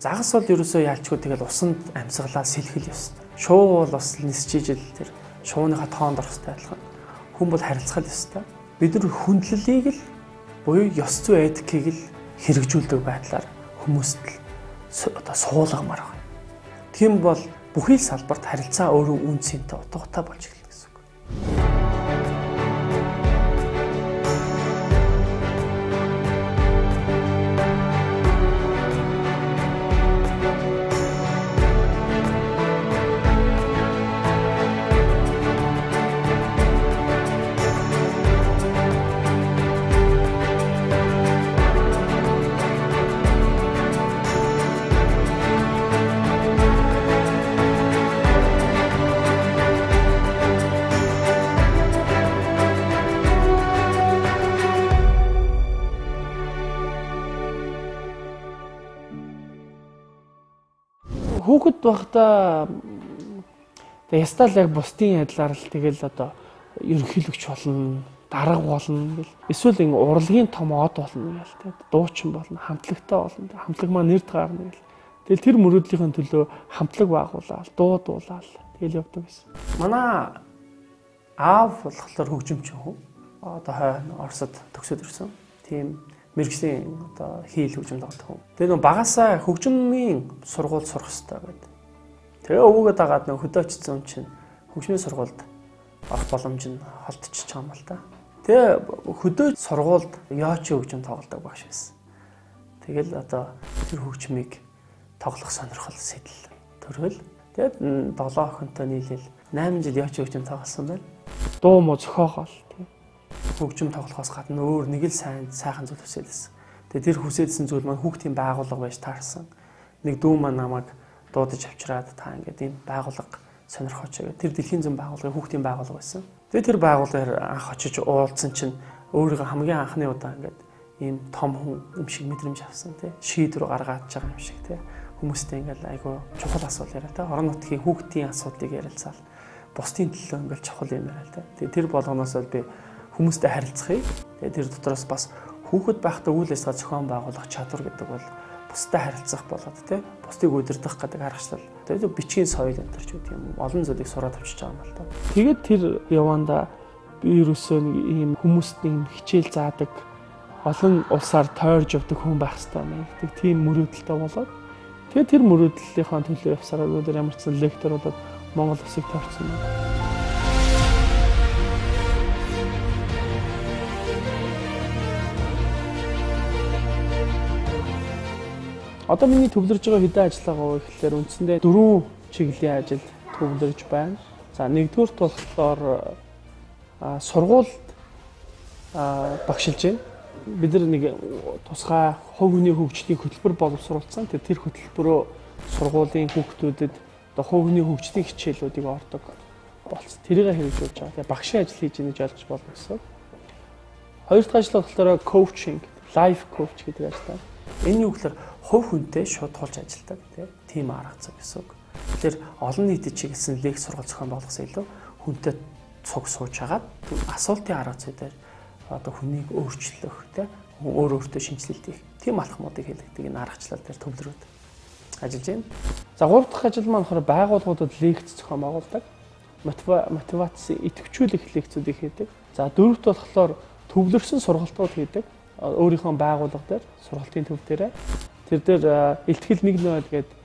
Загас бол ерөөсөө яалчгүй тэгэл усанд амьсгалаа сэлхэл ёстой. Шуу бол бас нисчижил тэр шууныхаа тоонд орох ёстой адилхан. Хүн бол харилцах ёстой. Бид нар хүндлэлийг л буюу ёс зүй этикийг л хэрэгжүүлдэг байдлаар хүмүүст л одоо суулгамаар байна. Тийм бол бүхий л салбарт харилцаа өөрөө үн цэнтэй утгатай болж эхэлнэ гэсэн үг. Хүүхэд байхдаа ястал яг бусдын адилаар л тэгэл одоо ерөнхийлөгч болно, дарга болно гэл. Эсвэл ингэ урлагийн том од болно гэл тэ. Дуучин болно, хамтлагтай болно. Хамтлаг маань нэр таарна гэл. Тэгэл тэр мөрөөдлийн төлөө хамтлаг байгуулаад, дуудуулаад тэгэл явдаг гэсэн. Манай аав болохоор хөгжимчин хүн. Одоо хойно Оросд төгсөөд ирсэн. Тийм мэргэжлийн одоо хийл хөгжим тоглох хүн. Тэгээ нөө багасаа хөгжмийн сургууль сурах хэрэгтэй гэдэг. Тэгээ өвгөө дагаад нөө хөдөөчсөн чинь хөгжмийн сургуульд орох боломж нь холдчихж байгаа юм л да. Тэгээ хөдөө сургуульд яочи хөгжим тоглодог багш байсан. Тэгэл одоо тэр хөгжмийг тоглох сонирхол сэтэл төрөл. Тэгээд 7 охинтой нийлээл 8 жил яочи хөгжим тоглосон байна. Дуу муу зохиогоол тийм. Хөгжим тоглохоос гадна өөр нэг л сайхан зүйл хүсэлсэн. Тэгээ тэр хүсэлсэн зүйл маань хүүхдийн байгууллага байж таарсан. Нэг дүү маань намайг дуудаж авчираад та ингээд ийм байгууллага сонирхооч гэдэг. Тэр дэлхийн зам байгууллагын хүүхдийн байгууллага байсан. Тэгээ тэр байгууллагаар анх очиж уулзсан чинь өөрийгөө хамгийн анхны удаа ингээд ийм том хүн юм шиг мэдрэмж авсан тий. Шийдвэр гаргаж байгаа юм шиг тий. Хүмүүстэй ингээд айгүй чухал асуудал яриа тий. Орон нутгийн хүүхдийн асуудлыг ярилцаал. Бусдын төлөө ингээд чухал юм яриа тий. Тэгээ тэр болгоноос л би хүмүүстэй харилцахыг. Тэгээ тэр дотроос бас хүүхэд байхдаа үйл ажиллагаа зохион байгуулах чадвар гэдэг бол бусдад харилцах болоод тий бусдыг удирдах гэдэг аргачлал. Тэгээд бичгийн соёл энэ ч гэдэг юм олон зүйлийг сураад авчиж байгаа юм л да. Тэгээд тэр яванда би ерөөсөө нэг ийм хүмүүст нэг хичээл заадаг олон улсаар тойрж явдаг хүн байх хэрэгтэй гэдэг тийм мөрөөдөлтэй болоод тэгээд тэр мөрөөдлийнхаа төлөө явсараа өнөөдөр ямар ч лекторуудад Монгол улсыг тойрсон байна. Одоо миний төвлөрж байгаа хэдэн ажиллагаа гэхэлэр үндсэндээ 4 чиглэлийн ажил төвлөрж байна. За нэгдүгüүрт болохоор сургуульд багшилж байна. Бид нар нэг тусгай хувь хүний хөгжлийн хөтөлбөр боловсруулсан. Тэр хөтөлбөрөө сургуулийн хүүхдүүдэд одоо хувь хүний хөгжлийн хичээлүүдийг ордог болсон. Тэрийг хэрэгжүүлж байгаа. Тэгээ багшийн ажил хийж ийнэ гэж ойлгож болно гэсэн. Хоёр дахь ажил болохоор коучинг, лайф коуч гэдэг ажил. Энэ юу гэхээр хувь хүнтэй шууд тулж ажилладаг тийм арга зам гэсэн үг. Тэгэхээр олон нийтэд чиглэсэн лекц сургалт зохион болгосон илүү хүнтэй цуг сууж хагаад асуултын арга зүйдээр одоо хүнийг өөрчлөх өөртөө шинжилэлт хийх тийм алхмуудыг хэлэгдэг энэ аргачлал дээр төвлөрөөд ажиллаж байна. За гурав дахь ажил маань болохоор байгууллагуудад лекц зохион байгуулдаг. Мотивац идэвхжүүлэх лекцүүдийг хийдэг. За дөрөвт болохоор төвлөрсөн сургалтууд хийдэг. Өөрийнхөө байгууллага дээр сургалтын төв дээр тэр дээр илтгэл 1-0 гэдэг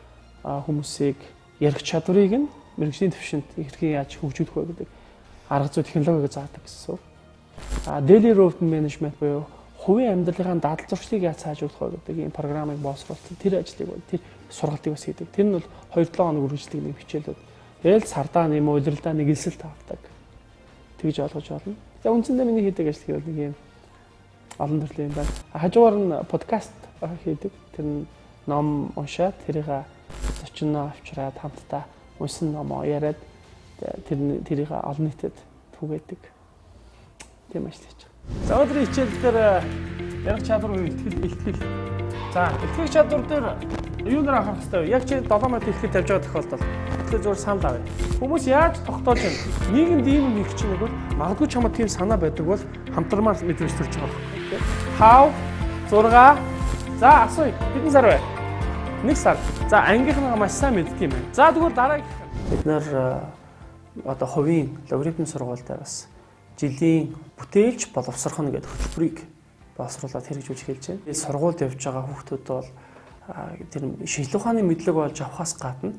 хүмүүсийг ярих чадварыг нь мэргэжлийн төвшөнд хэрхэн яаж хөгжүүлэх вэ гэдэг арга зүй технологиг заадаг гэсэн. Daily routine management буюу хувийн амьдралын дадал зуршлыг яаж сайжруулах вэ гэдэг ийм програмыг боловсруулсан тэр ажлыг тэр сургалтыг бас хийдэг. Тэр нь бол 2-7 хоног үргэлжлэх нэг хичээлүүд. Тэгэл сардаа нэм удирдаа нэг элсэлт авдаг. Тэгж ойлгож байна. За үндсэндээ миний хийдэг ажил гэвэл нэг юм олон төрлийн байна. Хажуугаар нь подкаст хийдэг. Тэр нь ном уншаад тэрийг зочноо авчираад хамтдаа унсан номоо яриад тэрийг олон нийтэд түгээдэг. Тийм ажил хийж байгаа. За өнөөдрийн хичээл дээр ярих чадвар илтгэл. За илтгэх чадвар дээр юунаар анхаарах хэрэгтэй вэ? Яг чи 7 минут илтгэл тавьж байгаа тохиолдолд тэгэхээр зөвхөн санал авъя. Хүмүүс яаж тогтоож байна? Нийгэмд ийм юм хийх чинь нэг бол магадгүй чамд тийм санаа байдаг бол хамтармаар мэдрэмж төрж байгаа. 5 6 за асууя. Хэдэн сар вэ? 1 сар. За ангийнхнаа маш сайн мэддэг юм байна. За тэгвэл дараагийн бид нар одоо хувийн логарифмын сургуультай бас жилийн бүтээлч боловсрохно гэдэг хөтөлбөрийг боловсруулаад хэрэгжүүлж эхэлж байна. Сургуульд явж байгаа хүүхдүүд бол тэр шинжилгээ ухааны мэдлэг болж авахаас гадна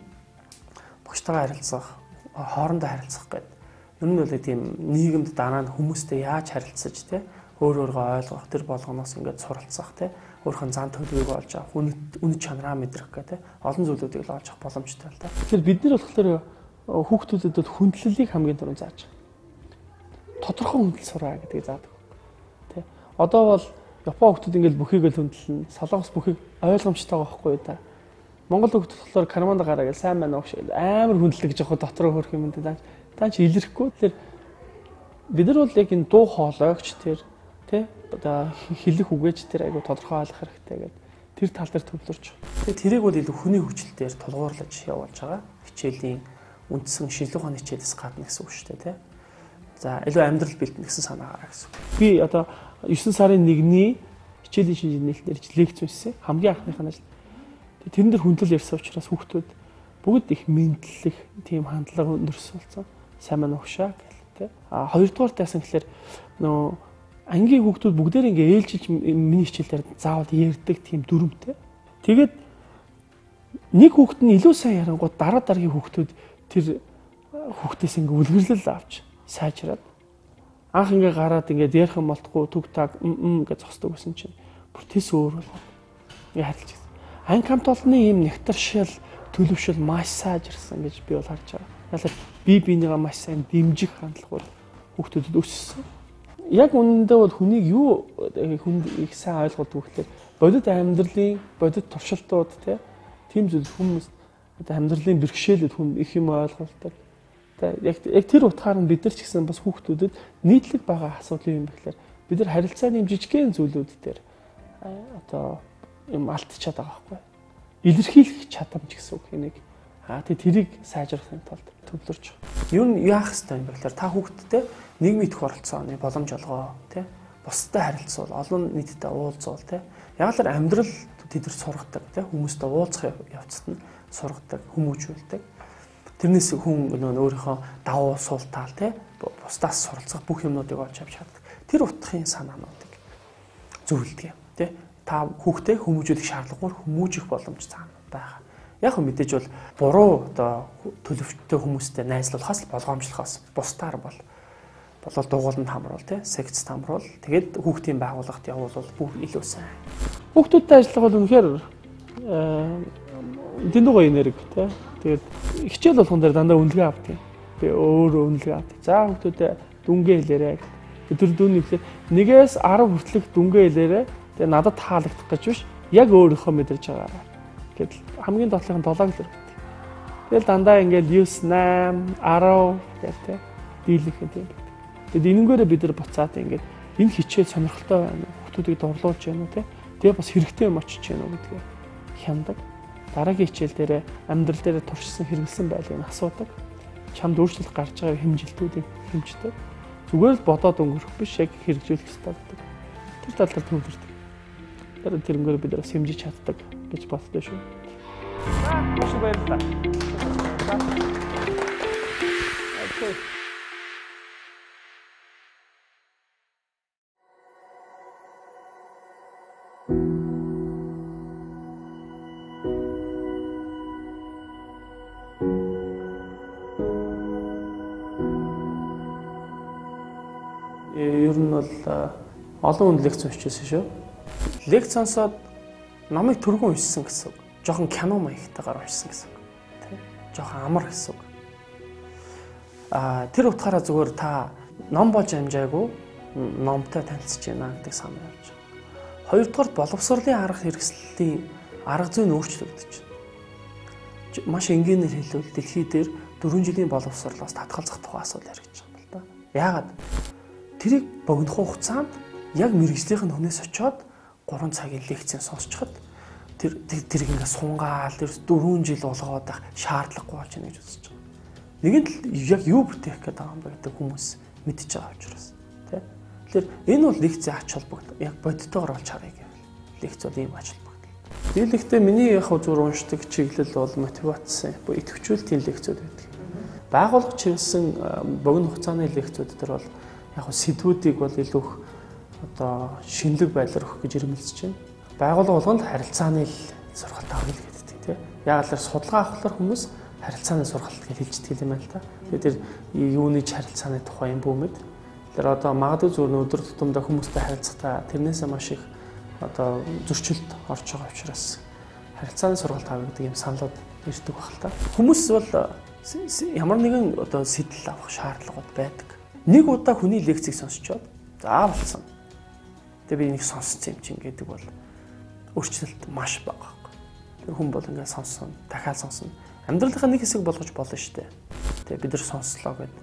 багштайгаа харилцах, хоорондоо харилцах гэдэг. Ер нь бол тийм нийгэмд дараа нь хүмүүстэй яаж харилцаж те өөрөөрөө ойлгох тэр болгоноос ингээд суралцах те өөрхөн зан төлөвийг олж авах, үнэт чанараа мэдрэх гэдэг олон зүйлүүдийг л олж авах боломжтой л да. Тэгэхээр бид нар болохоор хүүхдүүдэд бол хүндлэлийг хамгийн түрүүнд зааж байгаа. Тодорхой хүндлэл сураа гэдгийг заадаг. Тэ. Одоо бол Япон хүүхдүүд ингээд бүхийг л хүндэлнэ. Солонгос бүхийг ойлгомжтой байгаа байхгүй юу та. Монгол хүүхдүүд болохоор карманд гараа гэж сайн байна уу гэж амар хүндлэг гэж явах дотроо хөрөх юм даа. Та ч илэрхгүй. Тэгэхээр бид нар бол яг энэ дуу хоолойгч тэр тэ одоо хэлэх үгэж тэр айгу тодорхой ойлгох хэрэгтэй гэдэг тэр тал дээр төвлөрч байгаа. Тэгээ тэрийг бол илүү хүний хөгжил дээр тулгуурлаж явуулж байгаа. Хичээлийн үндсэн шинжилгээ ухааны хичээлээс гадна гэсэн үг шүү дээ, тэ. За илүү амьдрал бэлтэн гэсэн санаагаар гэсэн. Би одоо 9 сарын 1-ний хичээлийн шинжилгээ нээлтээр лекц уншсан. Хамгийн анхных нь ажил. Тэрэн дээр хүндлэл ярьсан учраас хүүхдүүд бүгд их мэдлэх тийм хандлага өндөрсөн. Сайн мань угшаа гэл тэ. А хоёрдугаар тайсан гэхэлэр нөө ангийн хүүхдүүд бүгдээр ингээ ээлжилж миний хичээлээр заавал ярьдаг тийм дүрмтэй. Тэгээд нэг хүүхд нь илүү сайн ярангууд дараа дараагийн хүүхдүүд тэр хүүхдээс ингээ үлгэрлэл авч сайжраад анх ингээ гараад ингээ ярих юм болтгүй түг таг гэж зогсдог гэсэн чинь бүр тэс өөр болоо. Ингээ харилж гисэн. Анги хамт олонны ийм нэгтаршил төлөвшил маш сайжирсан гэж би бол харж байгаа. Ялаа бинийгаа маш сайн дэмжих хандлага бол хүүхдүүдэд өссөн. Яг үнэндээ бол хүнийг юу их сайн ойлгодог гэхээр бодит амьдралын бодит туршилтууд тийм зүйл хүмүүс амьдралын бэрхшээлүүд хүн их юм ойлголдог. Яг тэр утгаар нь бид нар ч гэсэн бас хүүхдүүдэд нийтлэг байгаа асуудал юм бэхлээр бид нар харилцааны жижигхэн зүйлүүд дээр одоо юм алдчихад байгаа байхгүй. Илэрхийлэх чадамж гэсэн үг энийг. Тэрийг сайжруулахын тулд төвлөрч байгаа. Юу яах ёстой юм бэ гэхээр та хүүхдтэй нийгмийн их оролцооны боломж олгоо тий. Бусдад харилцуул, олон нийтэд уулзуул тий. Яг л амьдрал тэд нар сургадаг тий. Хүмүүстэй уулзах явцад нь сургадаг, хүмүүжүүлдэг. Тэрнээс хүн өөрийнхөө давуу суул тал тий. Бусдаас суралцах бүх юмнуудыг олж авч чаддаг. Тэр утгын санаануудыг зөвлөдөг юм тий. Та хүүхдээ хүмүүжүүлэх шаардлагагүй хүмүүжих боломж цаана байгаа. Яг мэдээж бол буруу одоо төлөвчтэй хүмүүстэй найзлуулахаас болгоомжлохоос бусдаар бол дугууланд хамруул тий секц хамруул тэгээд хүүхдийн байгууллагт явуул бүх илүү сайн. Хүүхдүүдтэй ажиллах бол үнэхээр дэндүү гоё энерги тий тэгээд хичээл болгон дээр дандаа үнэлгээ авдаг. Би өөрөө үнэлгээ авдаг. За хүүхдүүдээ дүнгээ хэлээрэй. Өдөр дүүний ихлээр 1-10 хүртэлх дүнгээ хэлээрэй. Тэгээд надад таалагдах гэж биш яг өөрийнхөө мэдэрж байгаараа. Гэтэл хамгийн доотлогын 7 гэлэр. Тэгэл дандаа ингээл 9, 8, 10 гэх тээ дийлэх юм тийм. Тэгэд энэнгээрээ бид нар буцаад ингээд энэ хичээл сонирхолтой байна уу? Хүүхдүүдийг дурлуулж байна уу те? Тэгээ бас хэрэгтэй юм очиж байна уу гэдгээ хяндаг. Дараагийн хичээл дээрээ амьдрал дээр туршсан хэрэгэлсэн байлыг асуудаг. Чамд өөрчлөлт гарч байгаа хэмжилтүүдийг хэмждэг. Зүгээр л бодоод өнгөрөх биш яг хэрэгжүүлэх хэрэгтэй гэдэг. Тэр талаар төвлөрдөг. Тэрнгээр бид бас хэмжиж чаддаг гэж боддог шүү. Маш баярлалаа. Окей. Ер нь бол олон хүнд лекц уншижсэн шүү. Лекц сонсоод номыг түргэн уншсан гэсэн үг. Жохон кино маягтайгаар уншсан гэсэн үг. Тэ? Жохон амар гэсэн үг. Тэр утгаараа зүгээр та ном болж амжаагүй номтой танилцж байна гэдэг санаа явж байгаа. Хоёрдугаар боловсролын арга хэрэгслийн арга зүйн өөрчлөгдөж байна. Маш энгийнээр хэлвэл дэлхий дээр 4 жилийн боловсролоос татгалзах тухай асуудал яригдж байгаа юм л да. Яагаад? Тэрийг богино хугацаанд яг мэрэгжлийн хүнээс очиод 3 цагийн лекцэн сонсчоход тэр ингээ сунгаал тэр 4 жил болгоод байх шаардлагагүй болж байна гэж үзэж байгаа. Нэгэнт яг юу бүтээх гэдэг юм бэ гэдэг хүмүүс мэдчихэж байгаа учраас тий. Тэгэхээр энэ бол лекцийн ач холбогдол яг бодитойгоор олж харъя гэвэл лекц бол ийм ач холбогдол. Тэгэхдээ миний яг зүгээр уншдаг чиглэл бол мотивац, идэвхжүүлэлтийн лекцүүд байдаг. Байгууллага чиглэсэн богино хугацааны лекцүүд дээр бол яг сэдвүүдийг бол илүү их одоо шинэлэг байдлаар өгөх гэж ирмэлцэж байна. Байгууллага болгонд харилцааны сургалт авах гэдэг тийм. Яг л судалгаа авахлаар хүмүүс харилцааны сургалт гэж хэлждэг юм байна л да. Тэгээд юуны ч харилцааны тухай юм бүүмэд. Тэр одоо магадгүй зүгээр өдөр тутамдаа хүмүүстэй харилцахдаа тэрнээсээ маш их одоо зөрчилд орж байгаа учраас харилцааны сургалт авах гэдэг юм саналууд ирдэг баг л та. Хүмүүс бол ямар нэгэн одоо сэтэл авах шаардлагууд байдаг. Нэг удаа хүний лекцийг сонсчоод за болсон. Тэгээ би нэг сонссон юм чинь гэдэг бол өөрчлөлт маш бага. Тэр хүн бол ингээд сонссон, дахиад сонсно. Амьдралынхаа нэг хэсэг болгож болно шүү дээ. Тэгээ бид нар сонслоо гэд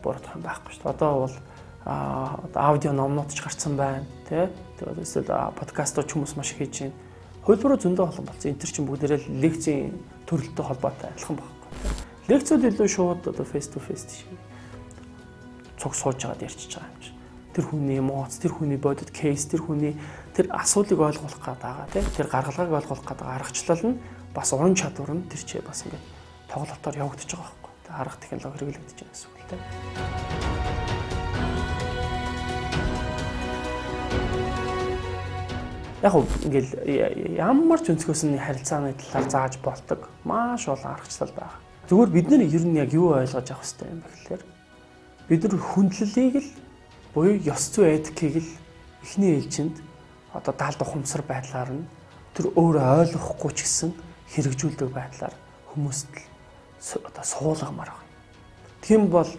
буруудах юм байхгүй шүү дээ. Одоо бол аудио номнууд ч гарцсан байна, тий. Тэгээд эсвэл подкастууд ч хүмүүс маш их хийж байна. Хөлбөрөө зөндөө олон болсон. Энд чинь бүгдээрээ лекцийн төрөлтөй холбоотой адилхан байхгүй. Лекцүүд илүү шууд одоо face to face шиг цуг сууж байгаад ярьчихж байгаа юм чинь. Тэр хүний эмоц, тэр хүний бодит кейс, тэр хүний тэр асуудлыг ойлгох гэдэг, тий. Тэр гаргалгааг ойлгох гэдэг аргачлал нь бас уран чадвар нь тэр чи бас ингээд тоглолтоор явагдаж байгаа байхгүй. Тэр арга технологи хэрэглэгдэж байгаа гэсэн үг тий. Яг ингээл ямар ч өнцгөөс нь харилцааны талаар зааж болдог маш олон аргачлал байна. Зүгээр бид нар ер нь яг юу ойлгож авах хэрэгтэй юм бэ гэхээр бид нар хүндлэлийг л буюу ёс зүй этикийг л эхний ээлжинд одоо даалд ухамсар байдлаар нь тэр өөрөө ойлгохгүй ч гэсэн хэрэгжүүлдэг байдлаар хүмүүст л одоо суулгамаар байна. Тийм бол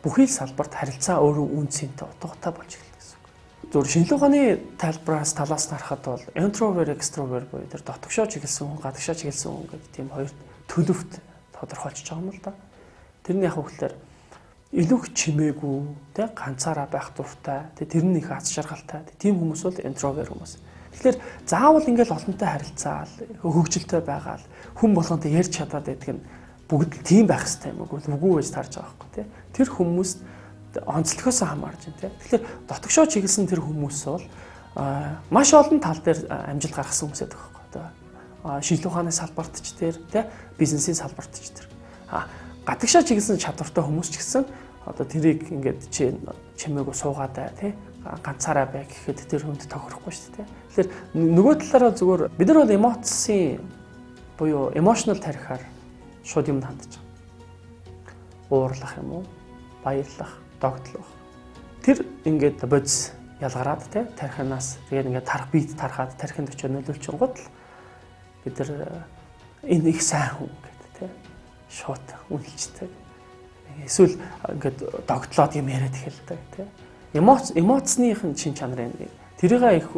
бүхий л салбарт харилцаа өөрөө үнцэнтэй утгатай болж эхэлдэг гэсэн үг. Зөвхөн шинжилгээ ухааны тайлбараас талаас нь харахад бол introvert, extrovert буюу тэр дотгошоо чиглэсэн хүн, гадагшаа чиглэсэн хүн гэдэг тийм хоёр төлөвт тодорхойлж байгаа юм л да. Тэрний яг үгээр илүү их чимээгүй, тэ ганцаараа байх дуртай, тэрний их аз жаргалтай. Тийм хүмүүс бол introvert хүмүүс. Тэгэхээр заавал ингээл олонтой харилцаал, хөгжилтэй байгаал, хүн болгонтэй ярьж чадаад байдаг нь бүгд л тийм байх хэрэгтэй юм уу? Үгүй гэж тарж байгаа байхгүй тий. Тэр хүмүүст онцлогоос хамаарж байна тий. Тэгэхээр дотгошоо чиглэсэн тэр хүмүүс бол маш олон тал дээр амжилт гаргасан хүмүүс байдаг байхгүй. Одоо шинжилгээ ухааны салбарт ч тэр тий, бизнесийн салбарт ч тэр. Гадагшаа чиглэсэн чадвартай хүмүүс ч гэсэн одоо тэрийг ингээд чимээгүй суугаад тий ганцаараа бай гэхэд тэр хүнд тохирохгүй шүү дээ. Тэгэхээр нөгөө талаараа зүгээр бид нар бол эмоцийн буюу emotional тарихаар шууд юмд хандж байгаа. Уурлах юм уу? Баярлах, догтлох. Тэр ингээд бодис ялгараад тий тарихнаас тэгээд ингээд тарах бит тарахад тарихынд очиж нөлөөлчихөнгөт л бид нар энэ их сайн хүн гэдэг тий шууд үнэлжтэй. Эсвэл ингээд догтлоод юм яриад эхэлдэг тий. Эмоцныхын шин чанарын тэрийг их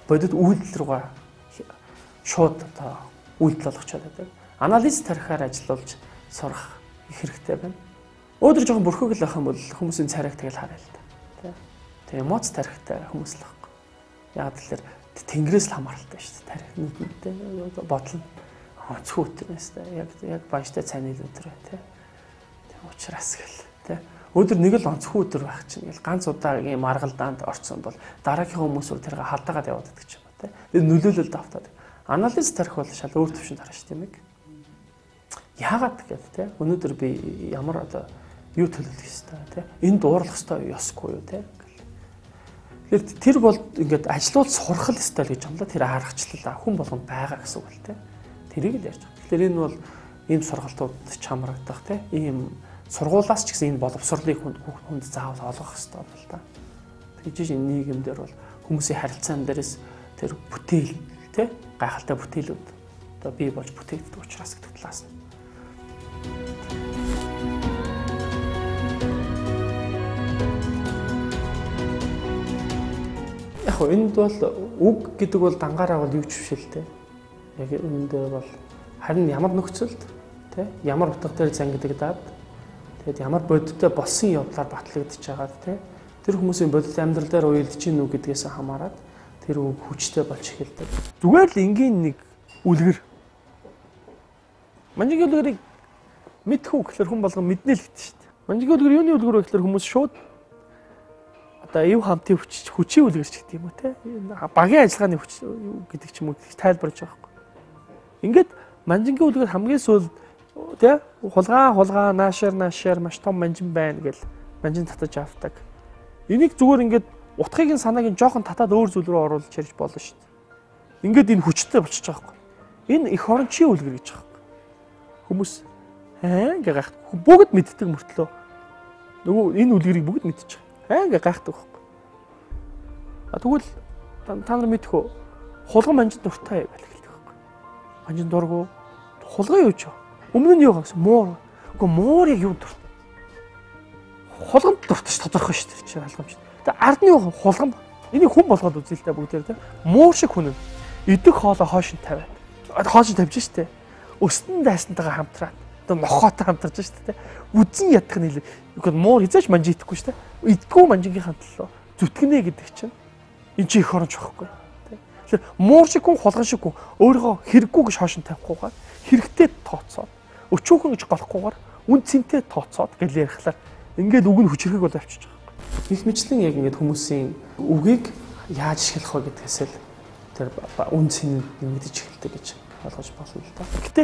бодит үйлдэл рүүгээ шууд одоо үйлдэл болгочоод байдаг. Анализ тарихаар ажиллуулж сурах их хэрэгтэй байна. Өөдөр жоохон бүрхэг л байх юм бол хүмүүсийн царайг тэгэл харъя л да. Тэ эмоц тарихтай хүмүүс л байхгүй. Яг тэгэхээр тэнгэрээс л хамааралтай шүү дээ. Тарих нүдтэй бодол нь онцгой өтрөөс яг баяжтай цайны өдрөө тий. Тэг учраас гэл тий. Өдөр нэг л онцгой өдөр байх чинь гэл ганц удаагийн маргалдаанд орцсон бол дараагийн хүмүүс тэрийг халдаагаад яваад байдаг ч юм уу тий. Тэр нөлөөлөлд автаад. Анализ тарих бол шал өөр төвшөнд харна шүү дээ. Яагаад гэвэл тий өнөөдөр би ямар одоо юу төлөвлөх ёстой тий энд дуурлах ёстой ёсгүй юу тий. Тэгэхээр тэр бол ингээд ажлууд сурах л ёстой л гэж юм да. Тэр аргачлал хүн болгонд байгаа гэсэн үг л тий. Тэрийг л ярьж байгаа. Тэгэхээр энэ бол ийм сургалтууд чамрагдах тий ийм сургуулаас ч гэсэн энэ боловсролыг хүнд заавал олгох ёстой юм л да. Тэгж энэ нийгэмдэр бол хүмүүсийн харилцаан дээрээс тэр бүтээл тий гайхалтай бүтээлүүд одоо бий болж бүтээгддэг учраас гэдэг талаас нь. Яг энд бол үг гэдэг бол дангаараа бол юу ч биш л дээ. Яг энд бол харин ямар нөхцөлд тий ямар утга дээр зангидагдаад тэгээд ямар бодиттой болсон явдлаар батлагдчихж байгаад тий тэр хүмүүсийн бодит амьдрал дээр уялдаж гин үү гэдгээс хамаарат тэр үг хүчтэй болж эхэлдэг. Зүгээр л энгийн нэг үлгэр. Манжигийн үлгэрийг мэдхүү гэхэлэр хүн болгон мэднэ л гэдэг шүү дээ. Манжигийн үлгэр юуны үлгэр вэ гэхэлэр хүмүүс шууд одоо эв хамтын хүчийн үлгэрч гэдэг юм уу те. Багийн ажиллагааны хүч гэдэг ч юм уу тайлбарлаж байгаа байхгүй. Ингээд манжингийн үлгэр хамгийн сүүл те хулгай наашаар маш том манжин байна гэл манжин татаж авдаг. Энийг зүгээр ингээд утгыг нь санааг нь жоохон татаад өөр зүйл рүү оруулж ярьж болно шүү дээ. Ингээд энэ хүчтэй болчихж байгаа байхгүй. Энэ эх орончийн үлгэр гэж байгаа байхгүй. Хүмүүс ингээ гайхдаг. Бүгд мэддэг мөртлөө нөгөө энэ үлгэрийг бүгд мэдчих. Ингээ гайхдаг байхгүй. Тэгвэл та нар мэдэх үү? Хулган манжин дуртай байл гэлдэг байхгүй. Манжин дургу хулган юу ч вэ? Өмнө нь юу гэсэн муур. Үгүй муур яг юу дуртай? Хулган дуртай ш тодорхой ш тэр чинь алгамж. Тэгээ ард нь юу хулган. Энийг хүн болгоод үзээ л та бүгдээр те. Муур шиг хүн. Идэх хоолой хоош нь тавиад. Хоош нь тавьж штэ. Өстөн дайсантайгаа хамтраад. Одоо нохоотой хамтарч штэ те. Үзэн ядах нь үгүй муур хизээч манжин идэхгүй штэ. Идэггүй манжингийн төлөө зүтгэнэ гэдэг чинь энэ чи их оронч байхгүй. Тэгэхээр муур шиг хүн хулган шиг хүн өөрийгөө хэрэггүй гэж хоош нь тавихгүйгээр хэрэгтэй тооцоод өчүүхэн гэж голохгүйгээр үн цэнтэй тооцоод гэл ярихлаар ингээд үг нь хүчрхэг бол авчиж байгаа байхгүй. Их мэтлэн яг ингээд хүмүүсийн үгийг яаж ашиглах вэ гэдгээс л тэр үн цэн мэдэж эхэлдэг гэж ойлгож болно л да. Гэтэ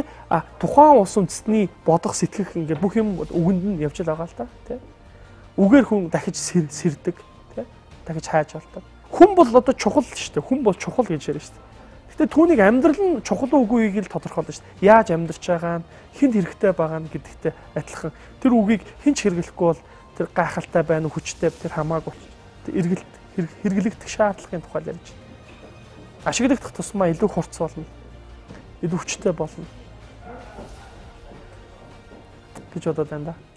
тухайн ус үндэстний бодох сэтгэх ингээд бүх юм үгэнд нь явж байгаа л да тий. Үгээр хүн дахиж сэрдэг тий. Дахиж хайж болдог. Хүн бол одоо чухал шүү дээ. Хүн бол чухал гэж яриа шүү дээ. Гэтэ түүнийг амьдрал нь чухал үгүйг л тодорхойлно шүү дээ. Яаж амьдарч байгаа нь, хэнд хэрэгтэй байгаа нь гэдэгтэй адилхан. Тэр үгийг хэн ч хэрэглэхгүй бол тэр гайхалтай байна уу, хүчтэй тэр хамаагүй. Хэрэглэгдэх шаардлагын тухай ярьж байна. Ашиглагдах тусмаа илүү хурц болно. Илүү хүчтэй болно. гэж бодоод байна да.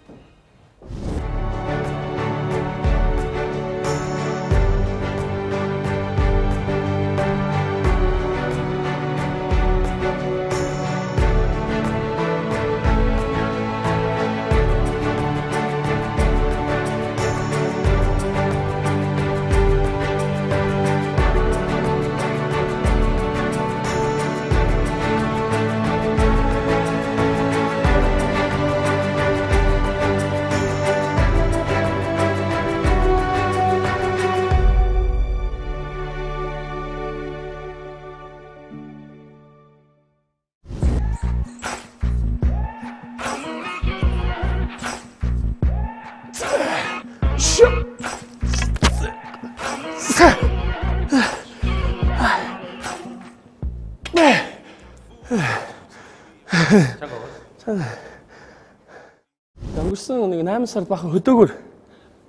Өнгөрсөн нэг 8 сард бахан хөдөөгөр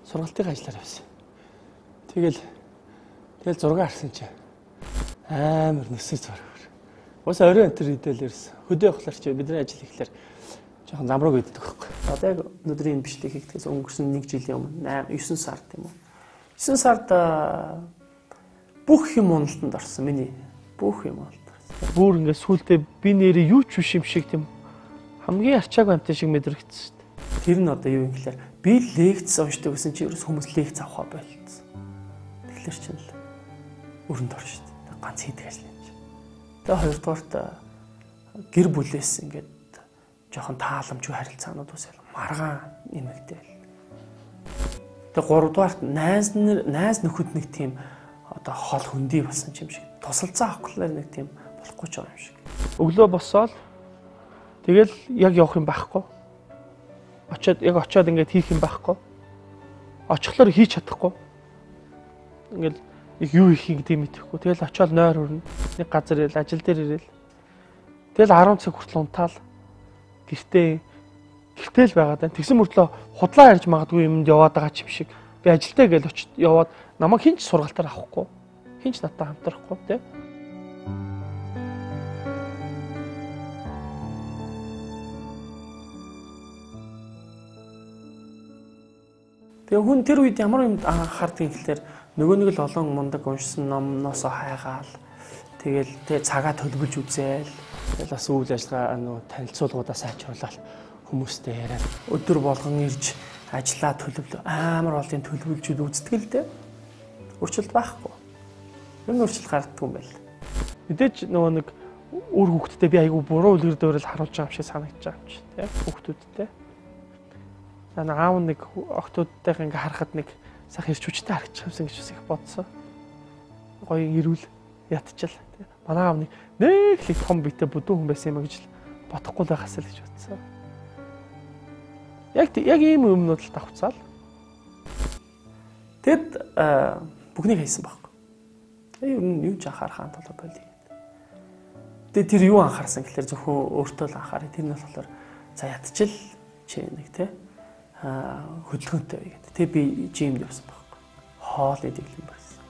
сургалтын ажиллаар явсан. Тэгэл зураг харсан чи амар нүсээ зураг. Ус орой өнтер идэл ирсэн. Хөдөө явахлаар чи бидний ажил ихлээр жоохон замраг иддэг байхгүй. Одоо яг өнөөдрийн бичлэг хийхдээ өнгөрсөн 1 жилийн өмнө 9 сард тийм үү. 9 сард бүх юм уналтанд орсон. Миний бүх юм уналтанд орсон. Бүр ингээд сүултээ би нэрээ юу ч биш юм шиг тийм хамгийн арчаагүй амтай шиг мэдрэгдсэн шүү дээ. Тэр нь одоо юу юм гэхээр би лекц уншдаг гэсэн чи ерөөс хүмүүс лекц авахаа болцсон. Тэгэхээр чинь л өрөнд орно шүү дээ. Ганц хийдэг ажил юм чи. Тэгээ хоёрдугаарт гэр бүлээс ингээд жоохон тааламжгүй харилцаанууд үсэл маргаан нэмэгдээл. Тэгээ гуравдугаарт найз нөхөд нэг тийм одоо хол хөндөй болсон юм шиг. Тусалцаа авахгүй нэг тийм болохгүй ч байгаа юм шиг. Өглөө босоод тэгэл яг явах юм байхгүй. Очоод ингээд хийх юм байхгүй. Очихлоор хийж чадахгүй. Ингээл юу хийхийг гэдэг мэдэхгүй. Тэгэл очоод нойр хүрнэ. Нэг газар ирэл, ажил дээр ирэл. Тэгэл 10 цаг хүртэл унтаал. Гэртээ л байгаад байна. Тэгсэн мөртлөө худлаа ярьж магадгүй юмд яваад байгаа ч юм шиг. Би ажилдаа гээл очиж яваад намайг хинч сургалтаар авахгүй. Хинч надтай хамтрахгүй тий. Тэгээ хүн тэр үед ямар юм анхаардаг юм гэхээр нөгөө нэг л олон мундаг уншсан номноосоо хайгаал тэгээ цагаа төлөвлөж үзээл тэгэл бас үйл ажиллагаа танилцуулгуудаа сайжруулаад хүмүүстэй яриад өдөр болгон ирж ажиллаа төлөвлөө амар олон төлөвлөжүүд үздэг л дээ. Өөрчлөлт байхгүй. Юу өөрчлөлт гардаг юм байл. Мэдээж нөгөө нэг өөр хүүхдтэй би айгүй буруу үлгэр дуурайл харуулж байгаа юм шиг санагдаж байгаа юм чи тий хүүхдүүдтэй. Аав нэг октоодтайг ингээ харахад нэг сайхан ирч хүчтэй харагдчих юмсан гэж их бодсон. Гоё ирүүл ятчил. Манай аавны нэг л их том битэй бүдүүн хүн байсан юм гэж л бодохгүй байхаас л гэж бодсон. Яг ийм өмнөд л давцаал. Тэгэд бүгнийг хийсэн байхгүй. Ер нь юу ч анхаарахын тулд болий. Тэгээд тэр юу анхаарсан гэхээр зөвхөн өөртөө л анхаарах. Тэр нь болохоор за ядчил чи нэг те хөдөлгөөнтэй бай гэдэг. Тэг би жимд явсан байхгүй. Хоол идэх юм байсан.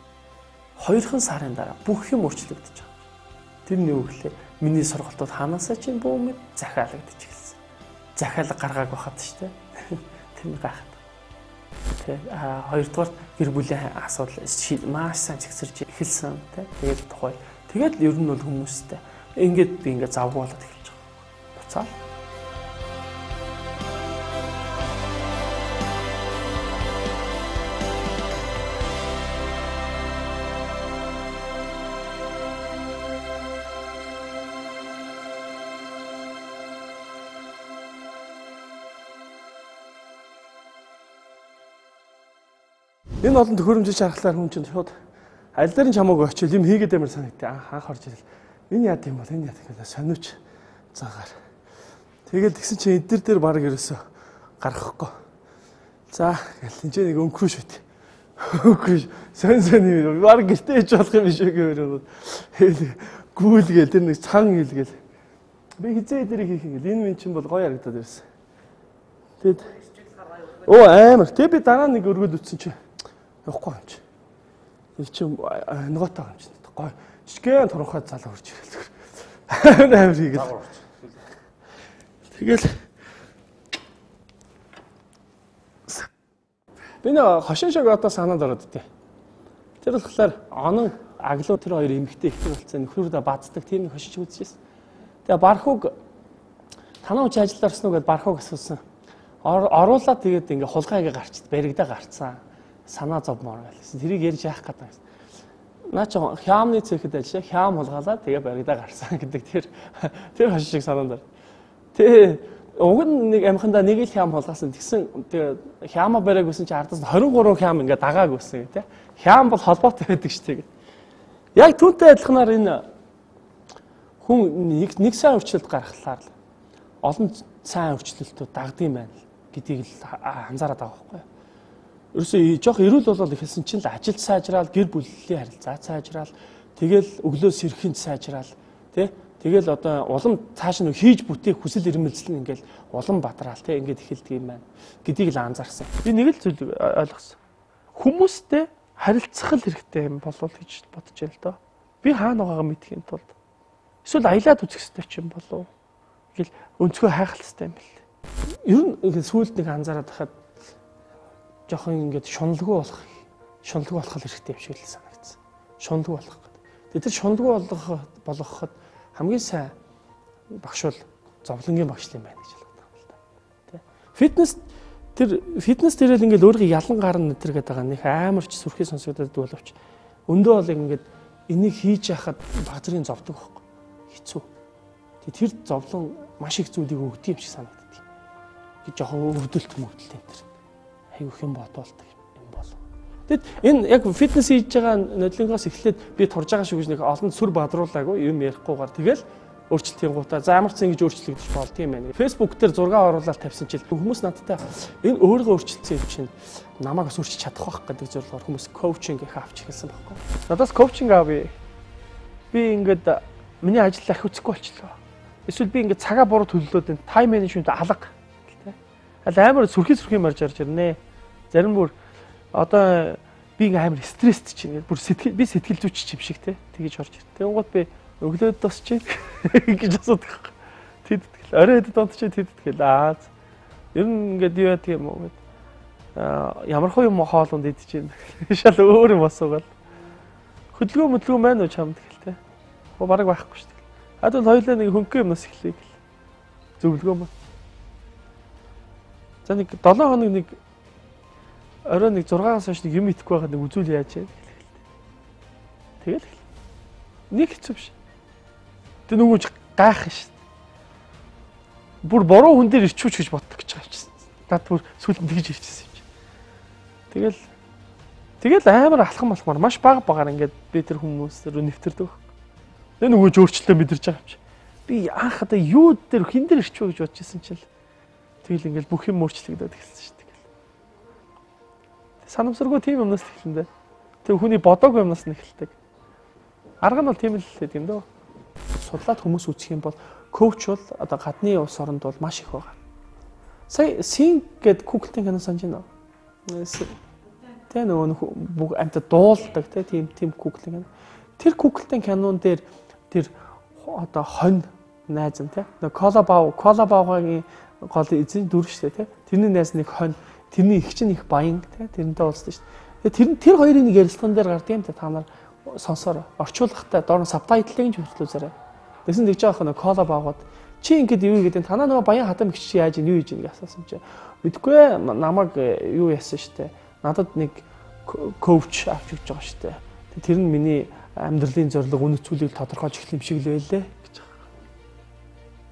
2 сарын дараа бүх юм өөрчлөгдөж байгаа. Тэр нь юу гэхээр миний сургалтууд хаанасаа ч бүү мэд захиалагдчих эхэлсэн. Захиалга гаргааг байхад шүү дээ. Тэр нь гайхаад. Тэг хоёрдугаар гэр бүлийн асуудал маш сайн зэгсэрж эхэлсэн те. Тэгээд тухай. Тэгээд ер нь бол хүмүүстэй ингээд би ингээд завгүй болоод эхэлж байгаа. Буцаал. Энэ олон төхөөрөмжөж харахлаар хүн чинь шууд аль дээр нь чамаагүй очил юм хийгээд амар санагдтыг анх орж ирэл. Энэ яа гэм бол энэ яа гэхэл сониуч цагаар. Тэгээд тэгсэн чинь эднэр дээр баг ерөөсө гаргахгүй. За гэл энэ нэг өнгөрөө шүт. Өнгөрөө сон баг гэртээ ээж болох юм биш үү гэвэл гүйлгээл тэр нэг цан хэлгээл. Би хизээ эдэрийг хийх ингээл энэ минь чинь бол гоё харагдаад ирсэн. Тэгэд амар. Тэг би дараа нэг өргөд үтсэн чинь явахгүй юм чи. Нэг чи ангоотой юм чи. Гой. Жигэн турхаа залуу хурж ирэл. Амар хийгээл. Тэгэл би нэг хошин шиг одоо санаад ороод идэв. Тэр болохоор онон аглуу тэр хоёр эмэгтэй ихтэй болцсон нөхрөөрөө баацдаг тийм нэг хошин шиг үзчихсэн. Тэгээ бархууг танаа чи ажиллаар орсон уу гэдээ бархууг асуусан. Оруулаад тэгээд ингээ хулгайгаа гарчд баригдаа гарцсан. Санаа зовмоор байлсан. Тэрийг ярьж яах гэдэг юм. Наа чи хямны цэхэд ажиллаа, хям хулгаалаад тэгээ баригдаа гарсан гэдэг тэр хошин шиг санаанд. Тэ уг нь нэг амхандаа нэг л хям хулгаасан. Тэгсэн тэгээ хяма бараг гэсэн чи ардаас 23 хям ингээ дагааг өссөн гэх тээ. Хям бол холбоотой байдаг шүү дээ. Яг түүнтэй адилханаар энэ хүн нэг сайн өөрчлөлт гаргахлаар олон сайн өөрчлөлтүүд дагдсан байна гэдгийг л анзаараад байгаа байхгүй юу. Ерөөсөө жоох эрүүл болол ихэлсэн чинь л ажил сайжраал, гэр бүлийн харилцаа сайжраал, тэгэл өглөө сэрхэнд сайжраал, тий? Тэгэл одоо улам цааш нь хийж бүтээх хүсэл эрмэлзэл нь ингээл улам бадраал, тий? Ингээд эхэлдэг юм байна гэдгийг л анзаарсан. Би нэг л зүйл ойлгосон. Хүмүүстэй харилцах л хэрэгтэй юм болов гэж бодож байна л доо. Би хаана байгаагаа мэдхийн тулд эсвэл аялаад үзэх хэрэгтэй юм болов. Ингээл өнцгөө хайх хэрэгтэй юм бэл. Ер нь ингээд сүүлд нэг анзаараад хахад жоохон ингээд шуналгүй болох хэрэгтэй юм шиг л санагдсан. Шуналгүй болох гэдэг. Тэгээд тэр шуналгүй болгоход хамгийн сайн багш бол зовлонгийн багш юм байна гэж боддог юм л да. Тэ. Фитнес тэрэл ингээд өөрийгөө ялан гарна нэтэр гэдэг байгаа нэг амарч сүрхий сонсогдоод боловч өндөө бол ингээд энийг хийж яхад багдрын зовдөг байхгүй. Хэцүү. Тэр зовлон маш их зүйлийг өгдөг юм шиг санагддаг. Гэж жоохон өвдөлт мөвдөлт энэ төр. Айгүйх юм бодволдог юм болов. Тэгэд энэ яг фитнес хийж байгаа нодлонгоос эхлээд би турж байгаа шүү гэж нэг олон сүр бадруулаагүй юм ярихгүйгээр тэгэл өөрчлөлтийн гутаа за ямар ч ингэж өөрчлөгдөж болд юм байна. Facebook дээр зураг оруулаад тавьсан чил хүмүүс надтай энэ өөрийгөө өөрчилсөн юм чинь намайг бас өөрчилж чадах байх гэдэг зорилгоор хүмүүс коучинг их авч эхэлсэн байхгүй. Надаас коучинг авъя. Би ингээд миний ажил архи үзэхгүй болчихлоо. Эсвэл би ингээд цагаа буруу төлөвлөөд энэ тайм менежмент алга. Аль амар сүрхий марж арж ирнэ. Зарим бүр одоо би ингээм амар стресст чинь бүр би сэтгэл зүйч юм шиг те тэгэж орж ир. Тэнгууд би өглөөд тосч гэж асуудаг. Тэдтгэл орой хэд донтч тэдтгэл ер нь ингээд юу яадаг юм уу гэд ямар хөө юм хоолунд идэж байна. Шал өөр юм асуугаад хөдөлгөөн байна уу чамд гэл те. Бараг байхгүй шүү дээ. Адил хоёулаа нэг хөнгөн юмнаас эхлэе гэл. Зөвлөгөө мөн. За нэг 7 хоног нэг орой нэг 6-аас хойш нэг юм идэхгүй байхад нэг үзүүл яаж яа. Тэгэл нэг хэцүү биш. Тэг нөгөөж гайх шүү дээ. Бүр бороо хүн дээр ирчүүч гэж боддог гэж байгаа юм чинь. Над бүр сүлд тэгж ирчихсэн юм чинь. Тэгэл Тэгэл амар алхам алхмаар маш бага багаар ингээд би тэр хүмүүс рүү нэвтэрдэг. Тэгээ нөгөө өөрчлөлтөө мэдэрч байгаа юм чи. Би анх одоо юу дээр хин дээр ирч вэ гэж бодож исэн чинь тэгэл ингээд бүх юм өөрчлөгдөд эхэлсэн шүү дээ. Санамсаргүй тийм юмнаас эхэлнэ дээ. Тэг хүний бодоогүй юмнаас нь эхэлдэг. Арга нь бол тийм л гэдэг юм дөө. Судлаад хүмүүс үзэх юм бол коуч бол одоо гадны улс оронд бол маш их байгаа. Сая Син гэд Google-ийн кино санаж байна уу? Тэ нөгөө бүх амт дуулдаг тийм Google-ийн кино. Тэр Google-ийн кинон дээр тэр одоо хонь найз нь нөгөө колабаугийн гол эзэн дүр шүү дээ. Тэрний найз нэг хонь, тэрний их чинь их баян тэрнтэй уулзсан шүү дээ. Тэр хоёрын нэг ярилцлаган дээр гардаг юм та нар сонсоор орчуулгатай доор нь сабтайтлыг нь хөртлөөсээрэй. Тэгсэн тэгж байгаа нөгөө колабаугууд чи ингэдэг юу гэдэг танаа нөгөө баян хатам гिच чи яаж юу хийж ингэ асуусан чи. Мэдгүй намайг юу яасан шүү дээ. Надад нэг коуч авч өгч байгаа шүү дээ. Тэр нь миний амьдралын зорилго үнэт зүйлийг тодорхойлж эхлэх юм шиг л байлээ гэж байгаа.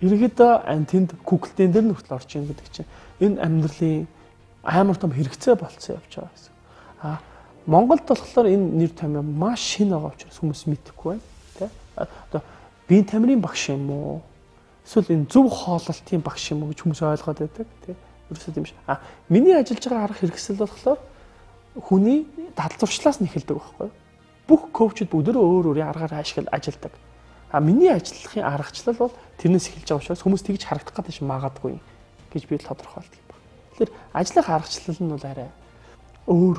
Ерөнхийдөө тэнд Google-ийн дээр нь хүртэл орж ийн гэдэг чинь энэ амьдралын амар том хэрэгцээ болцсон явж байгаа гэсэн. Монголд болохоор энэ нэр томьёо маш шинэ байгаа учраас хүмүүс мэдэхгүй байна. Тэ? Одоо биеийн тамирын багш юм уу? Эсвэл энэ зөв хооллолтын багш юм уу гэж хүмүүс ойлгоод байдаг. Тэ? Ерөөсөө тийм ш. Миний ажиллаж байгаа арга хэрэгсэл болохоор хүний дадлзурчлаас нь эхэлдэг байхгүй юу? Бүх коучуд бүгдөө өөр өөрийн аргаар ажилладаг. Миний ажиллахын аргачлал бол тэрнээс эхэлж байгаа учраас хүмүүс тэгж харагдах гэдэг шиг магадгүй гэж би тодорхойлдог юм байна. Тэгэхээр ажиллах аргачлал нь бол арай өөр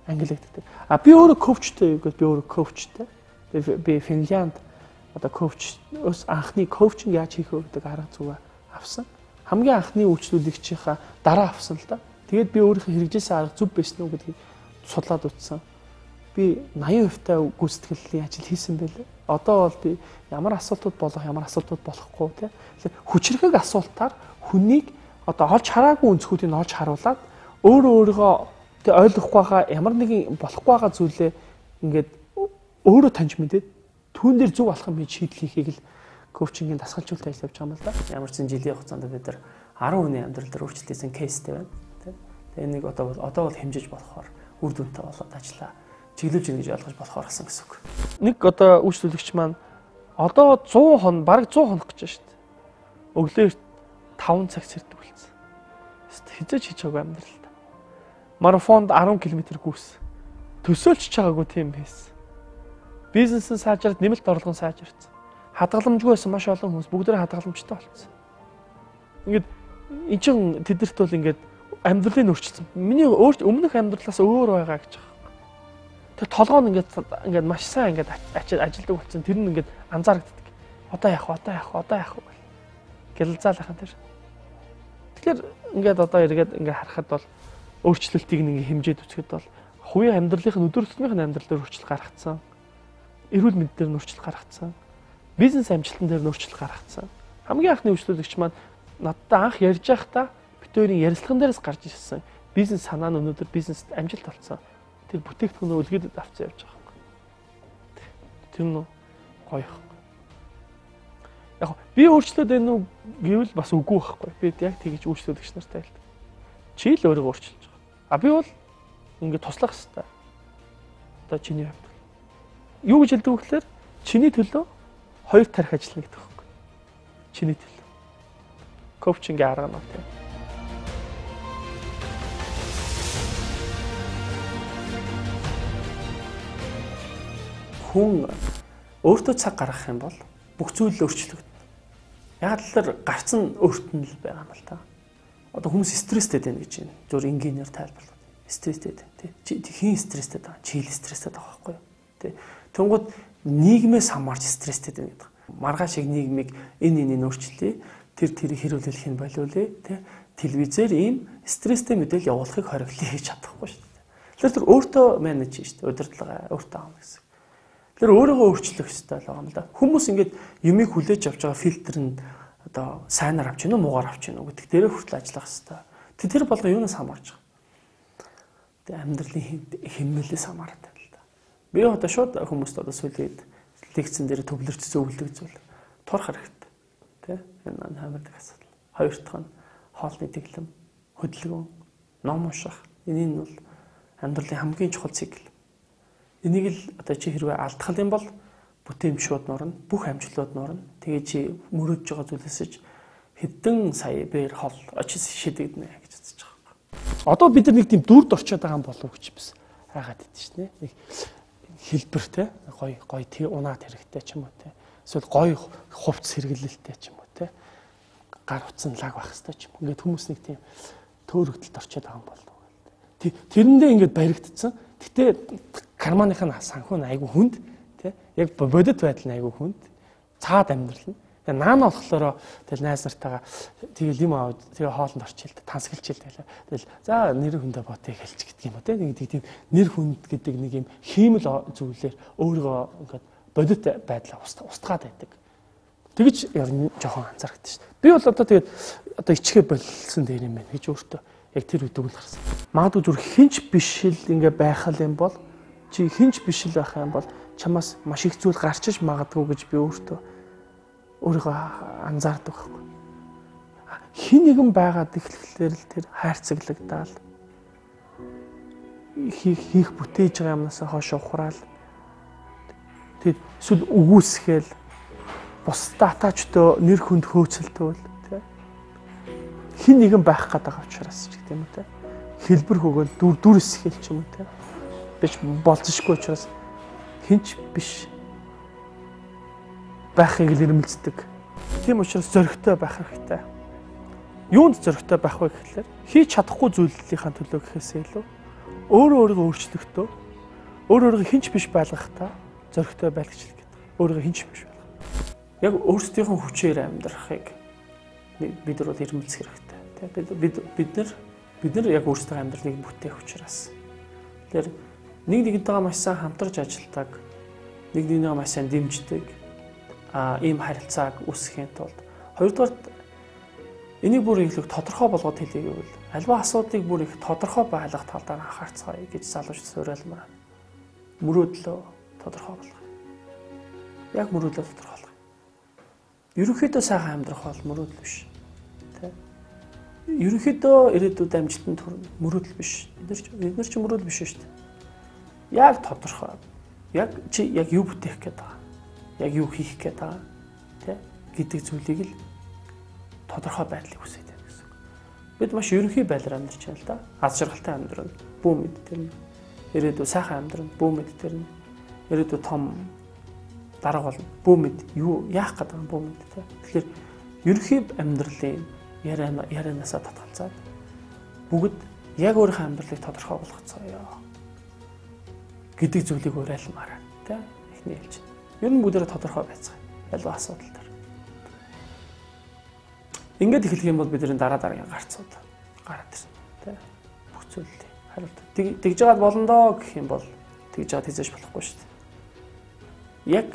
ангилагддаг. Би өөрөө коучтой гэдэг би өөрөө коучтой. Би Финлянд одоо коучнаас анхны коучинг яаж хийх вэ гэдэг арга зүгээ авсан. Хамгийн анхны үйлчлүүлэгчийнхаа дараа авсан л да. Тэгээд би өөрийнхөө хэрэгжүүлсэн арга зөв байсан уу гэдгийг судлаад үзсэн. Би 80% та гүйцэтгэлийн ажил хийсэн байлээ. Одоо бол би ямар асуултууд болох, ямар асуултууд болохгүй тийм. Хүчрхэг асуултаар хүнийг одоо олж хараагүй өнцгүүдийг олж харуулад өөрийгөө ойлгохгүй байгаа ямар нэгэн болохгүй байгаа зүйлээ ингээд өөрөө таньж мэдээд түүн дээр зөв алхам хийж шийдэл хийхийг л коучингийн дасгалжуулалт ажил явж байгаа юм л да. Ямар ч жилийн хугацаанд бид нар 10 хүний амьдрал дээр өөрчлөлт хийсэн кейстэй байна. Тэгээ нэг одоо бол хэмжиж болохоор үр дүнтэй болоод ажиллаа. Чиглүүлж ийн гэж ойлгож болохоор гэсэн үг. Нэг одоо үйлчлүүлэгч маань одоо 100 хон, бараг 100 хоног гэж байна шүү дээ. Өглөө 5 цаг сэрдэг болсон. Хизээч хийж байгаагүй амьдрал та. Марафонд 10 км гүйс. Төсөөлж чагаагүй тийм байсан. Бизнесийн сайжраад нэмэлт орлогын сайжирсан. Хадгаламжгүй байсан маш олон хүмүүс бүгдээ хадгаламжтай болсон. Ингээд эн чин тэдэрт бол ингээд амьдралыг өөрчилсөн. Миний өмнөх амьдралаас өөр байгаа гэж байгаа. Тэр толгой нь ингээд маш сайн ингээд ажилдаг болсон. Тэр нь ингээд анзаарэгддэг. Одоо яах вэ? Гэлэлзаалахын тэр. Тэгэхээр ингээд одоо эргээд ингээд харахад бол өөрчлөлтийг нэг хэмжээд үзэхэд бол хувийн амьдралын өдөр тутмын амьдрал дээр өөрчлөлт гаргацсан. Эрүүл мэнд дээр өөрчлөлт гаргацсан. Бизнес амжилтан дээр өөрчлөлт гаргацсан. Хамгийн анхны үйлчлүүлэгч маань надад анх ярьж байхдаа битүүрийн ярилцлаган дээрээс гарч ирсэн. Бизнес санаа нь өнөөдөр бизнест амжилт болсон. Тэр бүтээгдэхүүнөө үлгээдэд авцсан явж байгаа юм. Тэр нь гоё юм. Яг би өөрчлөөд байна уу гэвэл бас үгүй байхгүй. Би яг тэгж өөрчлөлөгч нартай хэлдэг. Чи л өөрийгөө өөрчилж байгаа. Би бол ингээд туслах хэрэгтэй. Одоо чиний хувьд. Юу гэж хэлдэг вэ гэхээр чиний төлөө 2 тарих ажиллана гэдэг байхгүй. Чиний төлөө. Коучингийн арга нь тийм. Хүн өөртөө цаг гаргах юм бол бүх зүйл өөрчлөгдөнө. Яг л гарц нь өөрт нь л байгаа юм л та. Одоо хүмүүс стресстэй байна гэж байна. Зөв инженеэр тайлбарлаад. Стресстэй байна тий. Хин стресстэй байгаа. Чи л стресстэй байгаа байхгүй юу? Тий. Тэнгууд нийгмээс хамаарч стресстэй байна гэдэг. Маргааш шиг нийгмийг энэ өөрчлөе. Тэр хэрүүлэх нь болиулээ тий. Телевизээр ийм стресстэй мэдээлэл явуулахыг хориглоё гэж чадахгүй шүү дээ. Тэр өөртөө менеж шүү дээ. Удирдлага өөртөө аавна гэсэн. Тэр өөрийгөө өөрчлөх хэрэгтэй л байгаа юм да. Хүмүүс ингээд юмыг хүлээж авч байгаа фильтр нь одоо сайнаар авч гинэ үү, муугаар авч гинэ үү гэдэг дээрээ хүртэл ажиллах хэрэгтэй. Тэр болгоо юунаас хамаарч байгаа. Тэгээ амьдралын хэмнэлээс хамаарат байна л да. Би одоо шууд хүмүүст одоо сүлээд лекцэн дээр төвлөрч зөвлөдөг зүйл турах хэрэгтэй. Тэ? Энэ хамаардаг асуудал. Хоёр дахь нь хоолны дэглэм, хөдөлгөөн, ном унших. Энийг нь бол Амьдралын хамгийн чухал цикл. Энийг л одоо чи хэрвээ алдах юм бол бүтээмж шууд норно, бүх амжилтууд норно. Тэгээ чи мөрөөдөж байгаа зүйлээсэж хэдэн сая бээр хол очис шидэгдэнэ гэж үзэж байгаа юм. Одоо бид нар нэг тийм дүрд орчод байгаа юм болов уу гэж бас хайгаад идэв шнэ. Нэг хэлбэр те гой тий унаад хэрэгтэй ч юм уу те. Эсвэл гой хувцс хэрэглэлтэй ч юм уу те. Гар утсан лаг байх хэрэгтэй ч юм. Ингээд хүмүүс нэг тийм төөрөгдөлд орчод байгаа юм болов уу. Тэрэндээ ингээд баригдсан. Гэтэ карманых нь санхүү нь айгүй хүнд тий. Яг бодит байдал нь айгүй хүнд. Цаад амьдрал нь. Тэгээ наана болохоор тэгэл найз нартайгаа тэгэл юм аваад тэгээ хоолнд орчил тансгэлж ил тэгэл за нэр хүндээ ботыг хэлж гэдэг юм уу тий. Нэг тийм нэр хүнд гэдэг нэг юм хиймэл зүйлээр өөрийгөө ингээд бодит байдлаа устгаад байдаг. Тэгж яг жоохон анзаардаг шүү дээ. Би бол одоо тэгээд одоо ичгээ болсон дээр юм байна гэж өөртөө яг тэр үдэг л гарсан. Магадгүй зүр хинч биш л ингээ байх юм бол чи хинч биш л байх юм бол чамаас маш их зүйл гарчиж магадгүй гэж би өөрийгөө анзаардаг байхгүй. Хин нэгэн байгаад эхлэхлээр л тэр хайрцаглагдаал хийх бүтээж байгаа юмнаас хойш ухраал тэр эсвэл үгүйсгээл бусдаа атаачтай нэр хүнд хөөцөлтөөл тий. Хин нэгэн байх гээд байгаа учраас ч гэдэм үү тий. Хэлбэр хөгөөл дүрс хэл ч юм уу тий. Бич болцсохгүй учраас хинч биш байхыг л ирмэлцдэг. Тийм учраас зөрөгтэй байх хэрэгтэй. Юунд зөрөгтэй байх вэ гэхлээр хийж чадахгүй зүйлийнхаа төлөө гэхээсээ илүү өөрийгөө өөрчлөхдөө өөрийгөө хинч биш байлгахдаа зөрөгтэй байх гэж хэлдэг. Өөрийгөө хинч биш байлгах. Яг өөрсдийнхөө хүчээр амьдрахыг бид нар ирмэлцэх хэрэгтэй. Бид нар яг өөрсдөө амьдралыг бүтээх учраас. Тэгэхээр нэг нэгнтэйгээ маш сайн хамтарч ажилладаг, нэг нэгнийгээ маш сайн дэмждэг ийм харилцааг үүсгэхийн тулд хоёрдугаарт энийг бүр их тодорхой болгоод хэлье гэвэл альва асуудлыг бүр их тодорхой байлгах талдаа анхаарцгаая гэж залуучд суурилмаар. Мөрөөдлөө тодорхой болгох. Яг мөрөөдлөө тодорхойлох. Ерөнхийдөө сайхан амьдрах бол мөрөөдөл биш. Тэ? Ерөнхийдөө ирээдүйд амжилтанд хүрэх мөрөөдөл биш. Бид нар ч мөрөөдөл биш шүү дээ. Яг тодорхой. Яг чи яг юу бүтээх гээд байгаа. Яг юу хийх гээд байгаа. Тэ? Гэдэг зүйлийг л тодорхой байдлыг хүсэж байна гэсэн. Бид маш ерөнхий байдлаар амьдарч байна л да. Аз жаргалтай амьдрал, бүү мэд тэр нь. Ирээдүйд сайхан амьдрал, бүү мэд тэр нь. Ирээдүйд том дарга болно. Бүү мэд юу яах гээд байгаа бүү мэд тэ. Тэгэхээр ерөнхий амьдралын ярианасаа татгалзаад бүгд яг өөрийнхөө амьдралыг тодорхой болгоцгоё гэдэг зүйлийг уриалмаар тэ. Эхний хэлж. Ер нь бүгдээрээ тодорхой байцгаая. Альва асуудал дээр. Ингээд эхлэх юм бол бидний дараагийн гарцууд гараад ирнэ. Тэ. Бүх зүйлээ хариулт. Тэгж жаад болно доо гэх юм бол тэгж жаад хийж болохгүй шүү дээ. Яг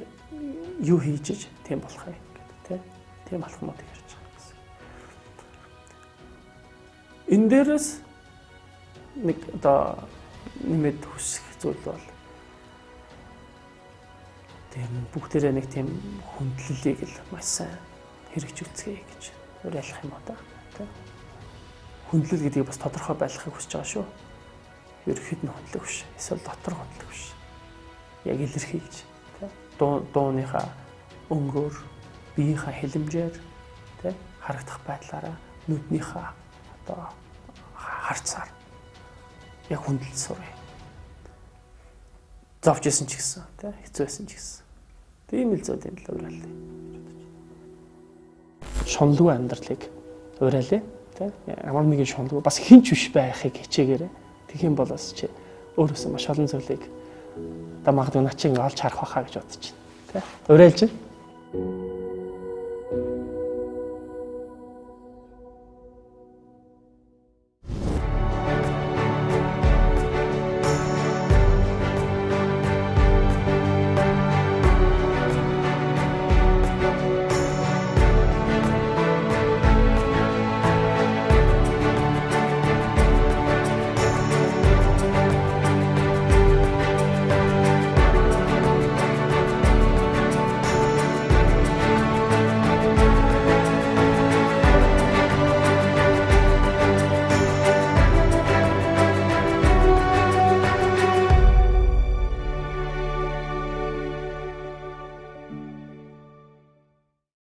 юу хийж тийм болох юм гэдэг тэ. Тийм болох юм уу гэж ярьж байгаа гэсэн. Энэ дээрээс нэг одоо нэмээд хүсэх зүйл бол тийм бүгдээрээ нэг тийм хүндлэлийг л маш сайн хэрэгжүүлцгээе гэж уриалах юм уу та. Хүндлэл гэдгийг бас тодорхой байлгахыг хүсэж байгаа шүү. Ерөнхийд нь хүндлэг биш. Эсвэл дотор хүндлэг биш. Яг илэрхийлж дууныхаа өнгөөр, биеийнхаа хэлэмжээр харагдах байдлаараа нүднийхээ одоо харцаар яг хүндэлж сурах. Зовж исэн ч гэсэн, хэцүү байсан ч гэсэн. Тийм л зүйлийн л уриалъя. Шунлгүй амьдралыг уриалъя, ямар нэгэн шунлгүй бас хинч биш байхыг хичээгээрэй. Тэгэх юм бол бас чи өөрөөсөө маш олон зүйлийг одоо магадгүй наа чи олж харах байхаа гэж бодож байна. Уриалж байна.